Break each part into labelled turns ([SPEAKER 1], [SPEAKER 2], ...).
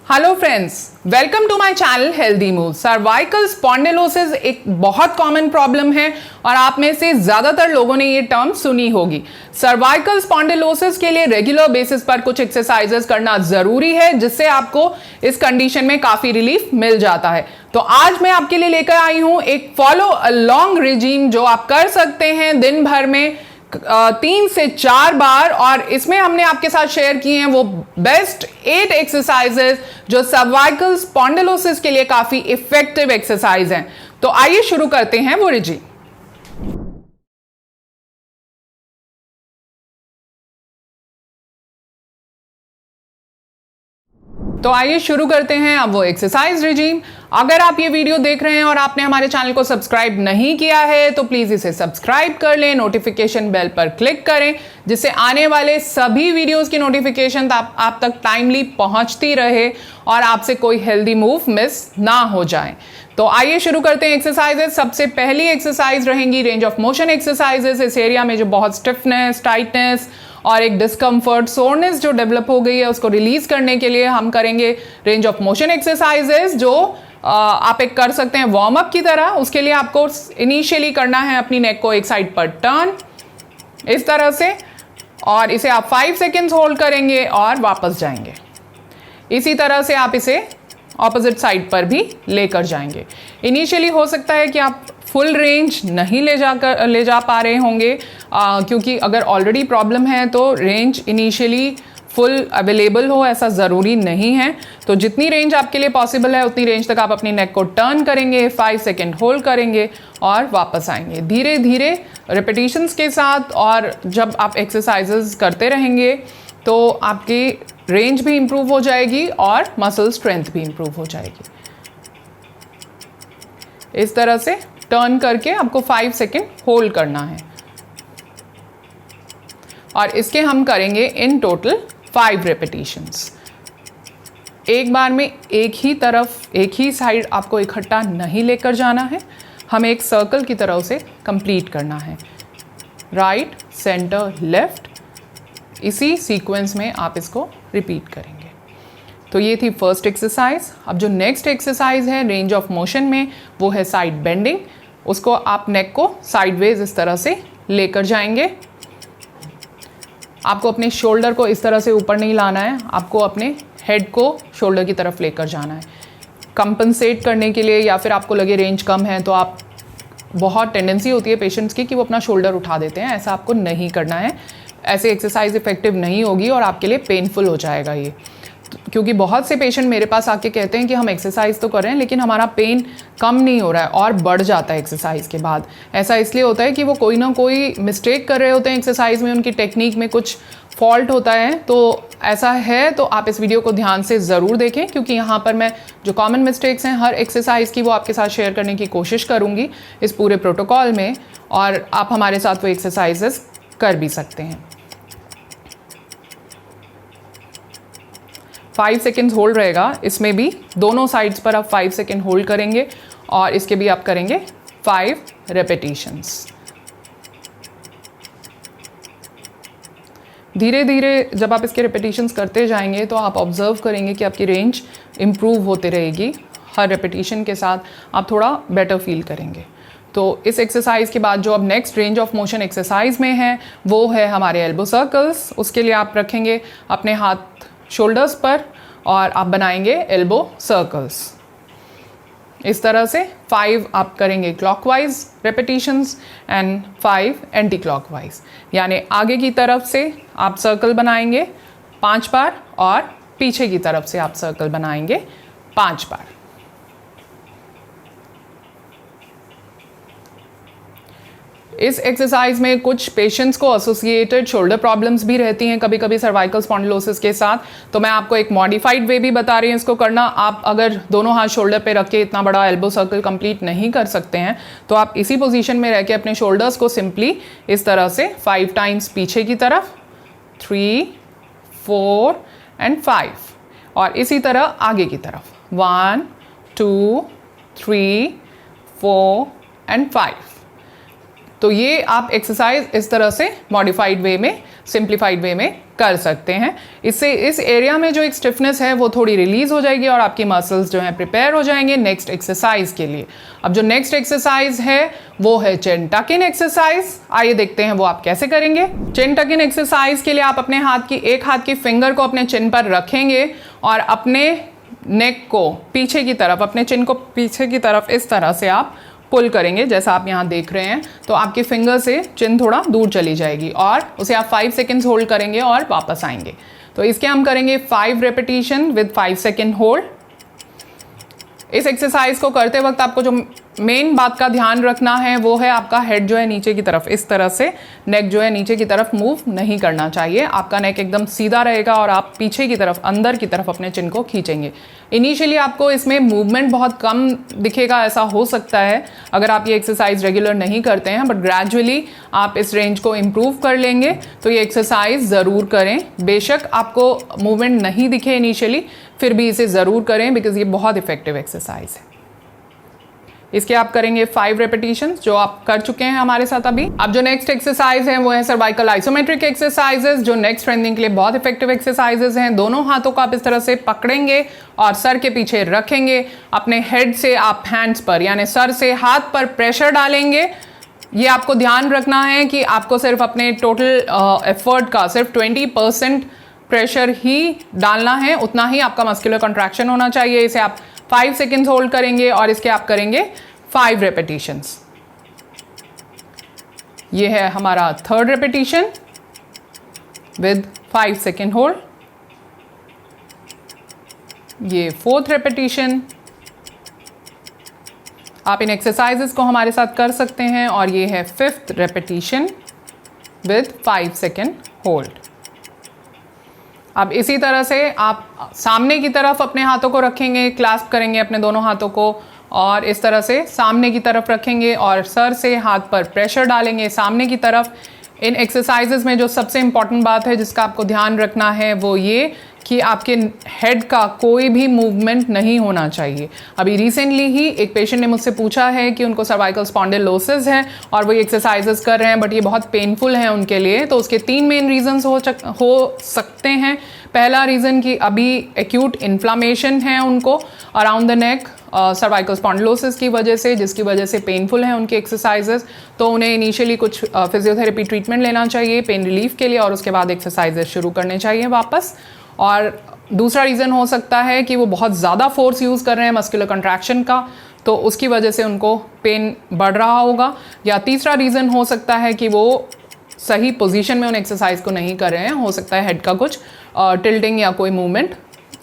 [SPEAKER 1] Hello friends, welcome to my channel healthy move. Cervical spondylosis एक बहुत common problem है और आप में से ज्यादातर लोगों ने ये टर्म सुनी होगी। सर्वाइकल स्पॉन्डिलोसिस के लिए रेगुलर बेसिस पर कुछ एक्सरसाइजेस करना जरूरी है, जिससे आपको इस कंडीशन में काफी रिलीफ मिल जाता है। तो आज मैं आपके लिए लेकर आई हूं एक फॉलो अलोंग रिजीम जो आप कर सकते हैं दिन भर में 3 से 4 बार, और इसमें हमने आपके साथ शेयर किए हैं वो बेस्ट 8 एक्सरसाइजेस जो सर्वाइकल स्पॉन्डिलोसिस के लिए काफी इफेक्टिव एक्सरसाइज हैं। तो आइए शुरू करते हैं वो रिजीम। तो आइए शुरू करते हैं अब वो एक्सरसाइज रिजीम। अगर आप ये वीडियो देख रहे हैं और आपने हमारे चैनल को सब्सक्राइब नहीं किया है तो प्लीज इसे सब्सक्राइब कर लें, नोटिफिकेशन बेल पर क्लिक करें, जिससे आने वाले सभी वीडियोस की नोटिफिकेशन आप तक टाइमली पहुंचती रहे और आपसे कोई हेल्दी मूव मिस ना हो जाए। तो आइए शुरू करते हैं एक्सरसाइजेस। सबसे पहली एक्सरसाइज रहेंगी रेंज ऑफ मोशन एक्सरसाइजेस। इस एरिया में जो बहुत स्टिफनेस, टाइटनेस और एक डिस्कम्फर्ट, सोरनेस जो डेवलप हो गई है उसको रिलीज करने के लिए हम करेंगे रेंज ऑफ मोशन एक्सरसाइजेस, जो आप एक कर सकते हैं वार्म अप की तरह। उसके लिए आपको इनिशियली करना है अपनी नेक को एक साइड पर टर्न इस तरह से, और इसे आप 5 सेकेंड्स होल्ड करेंगे और वापस जाएंगे। इसी तरह से आप इसे ऑपोजिट साइड पर भी लेकर जाएंगे। इनिशियली हो सकता है कि आप फुल रेंज नहीं ले जा पा रहे होंगे, क्योंकि अगर ऑलरेडी प्रॉब्लम है तो रेंज इनिशियली फुल अवेलेबल हो ऐसा ज़रूरी नहीं है। तो जितनी रेंज आपके लिए पॉसिबल है उतनी रेंज तक आप अपनी नेक को टर्न करेंगे, 5 सेकेंड होल्ड करेंगे और वापस आएंगे धीरे धीरे रिपीटिशंस के साथ। और जब आप एक्सरसाइजेस करते रहेंगे तो आपकी रेंज भी इंप्रूव हो जाएगी और मसल स्ट्रेंथ भी इंप्रूव हो जाएगी। इस तरह से टर्न करके आपको 5 सेकेंड होल्ड करना है और इसके हम करेंगे इन टोटल 5 रेपिटेशंस। एक बार में एक ही साइड आपको इकट्ठा नहीं लेकर जाना है, हमें एक सर्कल की तरह उसे कंप्लीट करना है। राइट, सेंटर, लेफ्ट, इसी सीक्वेंस में आप इसको रिपीट करेंगे। तो ये थी फर्स्ट एक्सरसाइज। अब जो नेक्स्ट एक्सरसाइज है रेंज ऑफ मोशन में, वो है साइड बेंडिंग। उसको आप नेक को साइडवेज इस तरह से लेकर जाएंगे। आपको अपने शोल्डर को इस तरह से ऊपर नहीं लाना है, आपको अपने हेड को शोल्डर की तरफ लेकर जाना है। कंपनसेट करने के लिए, या फिर आपको लगे रेंज कम है तो आप, बहुत टेंडेंसी होती है पेशेंट्स की कि वो अपना शोल्डर उठा देते हैं, ऐसा आपको नहीं करना है। ऐसे एक्सरसाइज इफेक्टिव नहीं होगी और आपके लिए पेनफुल हो जाएगा ये, क्योंकि बहुत से पेशेंट मेरे पास आके कहते हैं कि हम एक्सरसाइज तो कर रहे हैं लेकिन हमारा पेन कम नहीं हो रहा है और बढ़ जाता है एक्सरसाइज के बाद। ऐसा इसलिए होता है कि वो कोई ना कोई मिस्टेक कर रहे होते हैं एक्सरसाइज में, उनकी टेक्निक में कुछ फॉल्ट होता है। तो ऐसा है तो आप इस वीडियो को ध्यान से ज़रूर देखें, क्योंकि यहाँ पर मैं जो कॉमन मिस्टेक्स हैं हर एक्सरसाइज की वो आपके साथ शेयर करने की कोशिश करूँगी इस पूरे प्रोटोकॉल में, और आप हमारे साथ वो एक्सरसाइजेस कर भी सकते हैं। 5 सेकेंड्स होल्ड रहेगा इसमें भी, दोनों साइड्स पर आप 5 सेकेंड होल्ड करेंगे और इसके भी आप करेंगे 5 रेपिटेशंस। धीरे धीरे जब आप इसके रेपिटेशंस करते जाएंगे तो आप ऑब्जर्व करेंगे कि आपकी रेंज इम्प्रूव होते रहेगी। हर रेपिटेशन के साथ आप थोड़ा बेटर फील करेंगे। तो इस एक्सरसाइज के बाद जो अब next range of motion exercise में है वो है हमारे एल्बो सर्कल्स। उसके लिए आप रखेंगे अपने हाथ शोल्डर्स पर और आप बनाएंगे एल्बो सर्कल्स इस तरह से। 5 आप करेंगे clockwise repetitions and 5 anti clockwise, यानी आगे की तरफ से आप सर्कल बनाएंगे 5 बार और पीछे की तरफ से आप सर्कल बनाएंगे 5 बार। इस एक्सरसाइज में कुछ पेशेंट्स को एसोसिएटेड शोल्डर प्रॉब्लम्स भी रहती हैं कभी कभी सर्वाइकल स्पॉन्डिलोसिस के साथ, तो मैं आपको एक मॉडिफाइड वे भी बता रही हूँ इसको करना। आप अगर दोनों हाथ शोल्डर पे रख के इतना बड़ा एल्बो सर्कल कंप्लीट नहीं कर सकते हैं तो आप इसी पोजीशन में रह के अपने शोल्डर्स को सिंपली इस तरह से 5 टाइम्स पीछे की तरफ, 3, 4 एंड 5, और इसी तरह आगे की तरफ 1, 2, 3, 4 एंड 5। तो ये आप एक्सरसाइज इस तरह से मॉडिफाइड वे में, सिंप्लीफाइड वे में कर सकते हैं। इससे इस एरिया में जो एक स्टिफनेस है वो थोड़ी रिलीज हो जाएगी और आपकी मसल्स जो हैं प्रिपेयर हो जाएंगे नेक्स्ट एक्सरसाइज के लिए। अब जो नेक्स्ट एक्सरसाइज है वो है चिन टक इन एक्सरसाइज। आइए देखते हैं वो आप कैसे करेंगे। चिन टक इन एक्सरसाइज के लिए आप अपने एक हाथ की फिंगर को अपने चिन पर रखेंगे और अपने नेक को पीछे की तरफ, अपने चिन को पीछे की तरफ इस तरह से आप पुल करेंगे जैसा आप यहाँ देख रहे हैं। तो आपके फिंगर से चिन थोड़ा दूर चली जाएगी और उसे आप 5 सेकेंड्स होल्ड करेंगे और वापस आएंगे। तो इसके हम करेंगे 5 रेपिटेशन विद 5 सेकेंड होल्ड। इस एक्सरसाइज को करते वक्त आपको जो मेन बात का ध्यान रखना है वो है आपका हेड जो है नीचे की तरफ इस तरह से, नेक जो है नीचे की तरफ मूव नहीं करना चाहिए। आपका नेक एकदम सीधा रहेगा और आप पीछे की तरफ, अंदर की तरफ अपने चिन को खींचेंगे। इनिशियली आपको इसमें मूवमेंट बहुत कम दिखेगा, ऐसा हो सकता है अगर आप ये एक्सरसाइज रेगुलर नहीं करते हैं, बट ग्रेजुअली आप इस रेंज को इम्प्रूव कर लेंगे। तो ये एक्सरसाइज ज़रूर करें। बेशक आपको मूवमेंट नहीं दिखे इनिशियली, फिर भी इसे ज़रूर करें बिकॉज ये बहुत इफेक्टिव एक्सरसाइज है। इसके आप करेंगे 5 रेपिटेशंस जो आप कर चुके हैं हमारे साथ अभी। अब जो नेक्स्ट एक्सरसाइज है वो है सर्वाइकल आइसोमेट्रिक एक्सरसाइजेस, जो नेक स्ट्रेंथनिंग के लिए बहुत इफेक्टिव एक्सरसाइजेस हैं। दोनों हाथों को आप इस तरह से पकड़ेंगे और सर के पीछे रखेंगे। अपने हेड से आप हैंड्स पर यानी सर से हाथ पर प्रेशर डालेंगे। ये आपको ध्यान रखना है कि आपको सिर्फ अपने टोटल एफर्ट का सिर्फ 20% प्रेशर ही डालना है, उतना ही आपका मस्कुलर कॉन्ट्रैक्शन होना चाहिए। इसे आप 5 सेकेंड्स होल्ड करेंगे और इसके आप करेंगे 5 रेपिटेशंस। ये है हमारा 3rd repetition with 5 second hold. ये 4th रेपिटेशन। आप इन एक्सरसाइजेस को हमारे साथ कर सकते हैं और ये है 5th repetition with 5 second hold. अब इसी तरह से आप सामने की तरफ अपने हाथों को रखेंगे, क्लैस्प करेंगे अपने दोनों हाथों को और इस तरह से सामने की तरफ रखेंगे और सर से हाथ पर प्रेशर डालेंगे सामने की तरफ। इन एक्सरसाइजेस में जो सबसे इम्पॉर्टेंट बात है जिसका आपको ध्यान रखना है वो ये कि आपके हेड का कोई भी मूवमेंट नहीं होना चाहिए। अभी रिसेंटली ही एक पेशेंट ने मुझसे पूछा है कि उनको सर्वाइकल स्पॉन्डिलोसिस है और वो एक्सरसाइजेस कर रहे हैं बट ये बहुत पेनफुल है उनके लिए। तो उसके 3 मेन रीजंस हो सकते हैं। पहला रीज़न कि अभी एक्यूट इन्फ्लामेशन है उनको around the neck cervical spondylosis की वजह से, जिसकी वजह से पेनफुल है उनके एक्सरसाइजेस। तो उन्हें इनिशियली कुछ फिजियोथेरेपी ट्रीटमेंट लेना चाहिए पेन रिलीफ के लिए और उसके बाद एक्सरसाइजेस शुरू करने चाहिए वापस। और दूसरा रीज़न हो सकता है कि वो बहुत ज़्यादा फोर्स यूज़ कर रहे हैं मस्कुलर कंट्रैक्शन का, तो उसकी वजह से उनको पेन बढ़ रहा होगा। या तीसरा रीज़न हो सकता है कि वो सही पोजीशन में उन एक्सरसाइज को नहीं कर रहे हैं। हो सकता है हेड का कुछ टिल्टिंग या कोई मूवमेंट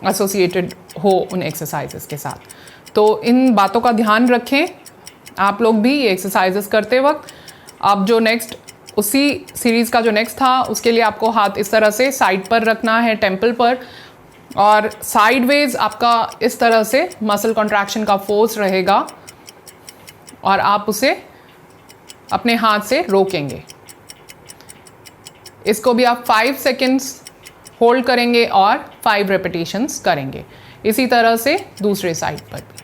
[SPEAKER 1] एसोसिएटेड हो उन एक्सरसाइजेस के साथ। तो इन बातों का ध्यान रखें आप लोग भी ये एक्सरसाइजेस करते वक्त। अब जो नेक्स्ट उसी सीरीज़ का जो नेक्स्ट था उसके लिए आपको हाथ इस तरह से साइड पर रखना है टेम्पल पर और साइडवेज आपका इस तरह से मसल कॉन्ट्रैक्शन का फोर्स रहेगा और आप उसे अपने हाथ से रोकेंगे। इसको भी आप 5 सेकेंड्स होल्ड करेंगे और 5 रेपिटेशंस करेंगे। इसी तरह से दूसरे साइड पर भी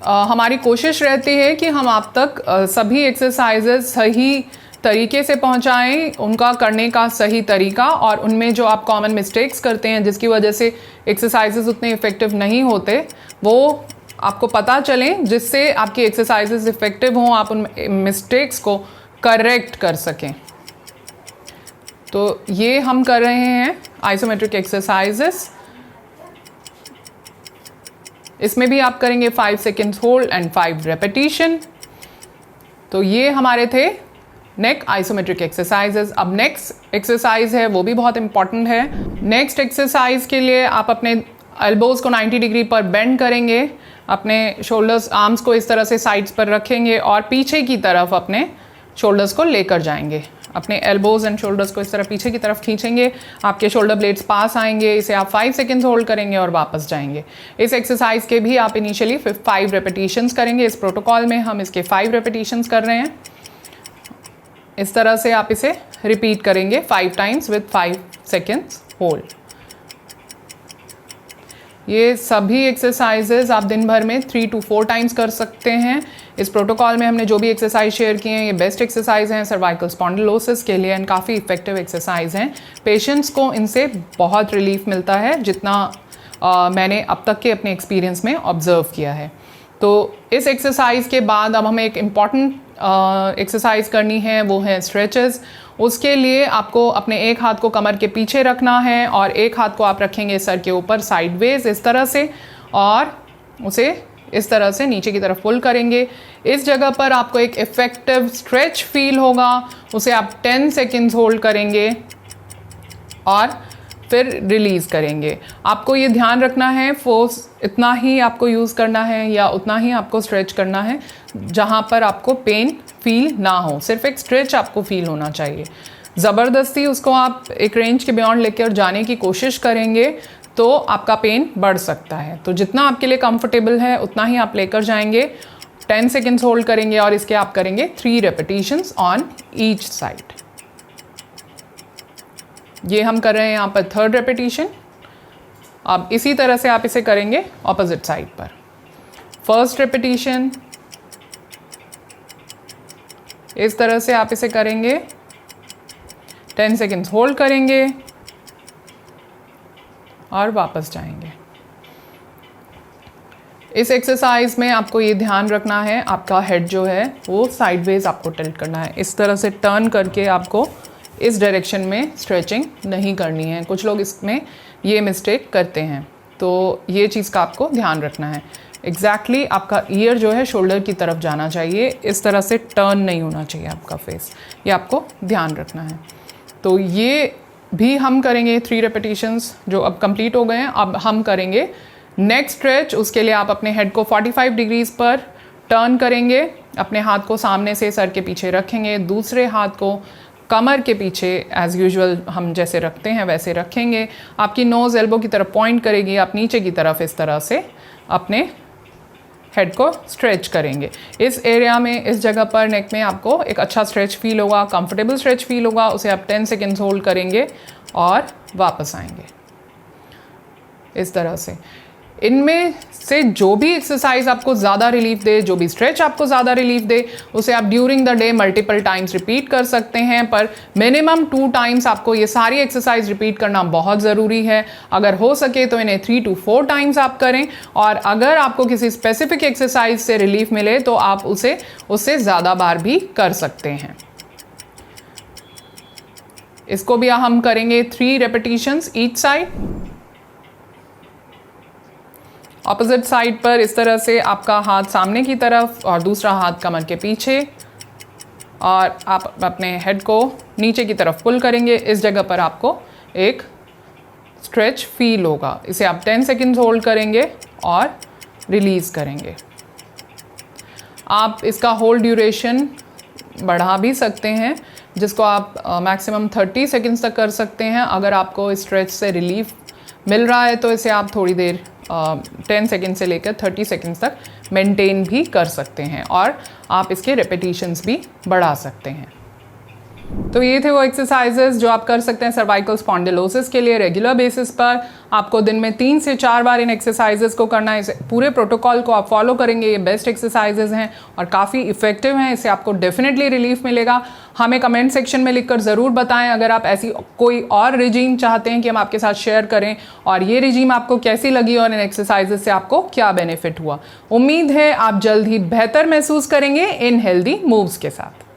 [SPEAKER 1] हमारी कोशिश रहती है कि हम आप तक सभी एक्सरसाइजेस सही तरीके से पहुंचाएं, उनका करने का सही तरीका और उनमें जो आप कॉमन मिस्टेक्स करते हैं जिसकी वजह से एक्सरसाइजेस उतने इफ़ेक्टिव नहीं होते वो आपको पता चलें, जिससे आपकी एक्सरसाइजेस इफ़ेक्टिव हों, आप उन मिस्टेक्स को करेक्ट कर सकें। तो ये हम कर रहे हैं आइसोमेट्रिक एक्सरसाइजेस। इसमें भी आप करेंगे 5 सेकेंड्स होल्ड एंड 5 रेपिटेशन। तो ये हमारे थे नेक आइसोमेट्रिक एक्सरसाइजेस। अब नेक्स्ट एक्सरसाइज है वो भी बहुत इंपॉर्टेंट है। नेक्स्ट एक्सरसाइज के लिए आप अपने एल्बोज को 90 डिग्री पर बेंड करेंगे, अपने शोल्डर्स आर्म्स को इस तरह से साइड्स पर रखेंगे और पीछे की तरफ अपने शोल्डर्स को लेकर जाएंगे। अपने एल्बोज एंड शोल्डर्स को इस तरह पीछे की तरफ खींचेंगे, आपके शोल्डर ब्लेड्स पास आएंगे। इसे आप 5 सेकेंड्स होल्ड करेंगे और वापस जाएंगे। इस एक्सरसाइज के भी आप इनिशियली 5 रेपिटेशंस करेंगे। इस प्रोटोकॉल में हम इसके 5 रेपिटेशंस कर रहे हैं। इस तरह से आप इसे रिपीट करेंगे 5 टाइम्स विद 5 सेकेंड्स होल्ड। ये सभी एक्सरसाइजेज आप दिन भर में 3 to 4 टाइम्स कर सकते हैं। इस प्रोटोकॉल में हमने जो भी एक्सरसाइज शेयर किए हैं ये बेस्ट एक्सरसाइज हैं सर्वाइकल स्पॉन्डिलोसिस के लिए एंड काफ़ी इफेक्टिव एक्सरसाइज हैं। पेशेंट्स को इनसे बहुत रिलीफ मिलता है जितना मैंने अब तक के अपने एक्सपीरियंस में ऑब्जर्व किया है। तो इस एक्सरसाइज के बाद अब हमें एक इम्पॉर्टेंट एक्सरसाइज करनी है, वो है स्ट्रेचेस। उसके लिए आपको अपने एक हाथ को कमर के पीछे रखना है और एक हाथ को आप रखेंगे सर के ऊपर साइडवेज इस तरह से और उसे इस तरह से नीचे की तरफ पुल करेंगे। इस जगह पर आपको एक इफेक्टिव स्ट्रेच फील होगा, उसे आप 10 सेकेंड्स होल्ड करेंगे और फिर रिलीज़ करेंगे। आपको ये ध्यान रखना है फोर्स इतना ही आपको यूज़ करना है या उतना ही आपको स्ट्रेच करना है जहाँ पर आपको पेन फील ना हो, सिर्फ एक स्ट्रेच आपको फील होना चाहिए। ज़बरदस्ती उसको आप एक रेंज के बियॉन्ड लेकर जाने की कोशिश करेंगे तो आपका पेन बढ़ सकता है। तो जितना आपके लिए कंफर्टेबल है उतना ही आप लेकर जाएंगे। 10 सेकेंड्स होल्ड करेंगे और इसके आप करेंगे 3 रेपिटेशंस ऑन ईच साइड। ये हम कर रहे हैं यहाँ पर 3rd रेपिटेशन। अब इसी तरह से आप इसे करेंगे ऑपोजिट साइड पर। 1st रेपिटेशन, इस तरह से आप इसे करेंगे, 10 सेकेंड्स होल्ड करेंगे और वापस जाएंगे। इस एक्सरसाइज में आपको ये ध्यान रखना है आपका हेड जो है वो साइडवेज आपको टिल्ट करना है। इस तरह से टर्न करके आपको इस डायरेक्शन में स्ट्रेचिंग नहीं करनी है। कुछ लोग इसमें ये मिस्टेक करते हैं, तो ये चीज़ का आपको ध्यान रखना है। एग्जैक्टली आपका ईयर जो है शोल्डर की तरफ जाना चाहिए, इस तरह से टर्न नहीं होना चाहिए आपका फेस, ये आपको ध्यान रखना है। तो ये भी हम करेंगे 3 रेपिटेशंस जो अब कंप्लीट हो गए हैं। अब हम करेंगे नेक स्ट्रेच। उसके लिए आप अपने हेड को 45 डिग्रीज पर टर्न करेंगे, अपने हाथ को सामने से सर के पीछे रखेंगे, दूसरे हाथ को कमर के पीछे एज़ यूजुअल हम जैसे रखते हैं वैसे रखेंगे। आपकी नोज़ एल्बो की तरफ पॉइंट करेगी, आप नीचे की तरफ इस तरह से अपने हेड को स्ट्रेच करेंगे। इस एरिया में, इस जगह पर नेक में आपको एक अच्छा स्ट्रेच फील होगा, कंफर्टेबल स्ट्रेच फील होगा। उसे आप 10 सेकेंड्स होल्ड करेंगे और वापस आएंगे इस तरह से। इनमें से जो भी एक्सरसाइज आपको ज़्यादा रिलीफ दे, जो भी स्ट्रेच आपको ज़्यादा रिलीफ दे, उसे आप during the day multiple times repeat कर सकते हैं, पर मिनिमम 2 टाइम्स आपको ये सारी एक्सरसाइज रिपीट करना बहुत ज़रूरी है। अगर हो सके तो इन्हें 3 to 4 टाइम्स आप करें और अगर आपको किसी स्पेसिफिक एक्सरसाइज से रिलीफ मिले तो आप उससे ज़्यादा बार भी कर सकते हैं। इसको भी हम करेंगे 3 repetitions each side. Opposite side पर इस तरह से आपका हाथ सामने की तरफ और दूसरा हाथ कमर के पीछे और आप अपने हेड को नीचे की तरफ पुल करेंगे। इस जगह पर आपको एक स्ट्रेच फील होगा। इसे आप 10 सेकेंड्स होल्ड करेंगे और रिलीज़ करेंगे। आप इसका होल्ड ड्यूरेशन बढ़ा भी सकते हैं, जिसको आप मैक्सिमम 30 सेकेंड्स तक कर सकते हैं। अगर आपको स्ट्रेच से रिलीफ मिल रहा है तो इसे आप थोड़ी देर 10 सेकेंड से लेकर 30 सेकेंड्स तक मेंटेन भी कर सकते हैं और आप इसके रेपिटेशंस भी बढ़ा सकते हैं। तो ये थे वो एक्सरसाइजेस जो आप कर सकते हैं सर्वाइकल स्पॉन्डिलोसिस के लिए रेगुलर बेसिस पर। आपको दिन में 3 से 4 बार इन एक्सरसाइजेस को करना है। इस पूरे प्रोटोकॉल को आप फॉलो करेंगे, ये बेस्ट एक्सरसाइजेस हैं और काफ़ी इफेक्टिव हैं। इससे आपको डेफिनेटली रिलीफ मिलेगा। हमें कमेंट सेक्शन में लिखकर ज़रूर बताएं अगर आप ऐसी कोई और रिजीम चाहते हैं कि हम आपके साथ शेयर करें और ये रिजीम आपको कैसी लगी और इन एक्सरसाइजेस से आपको क्या बेनिफिट हुआ। उम्मीद है आप जल्द ही बेहतर महसूस करेंगे इन हेल्दी मूव्स के साथ।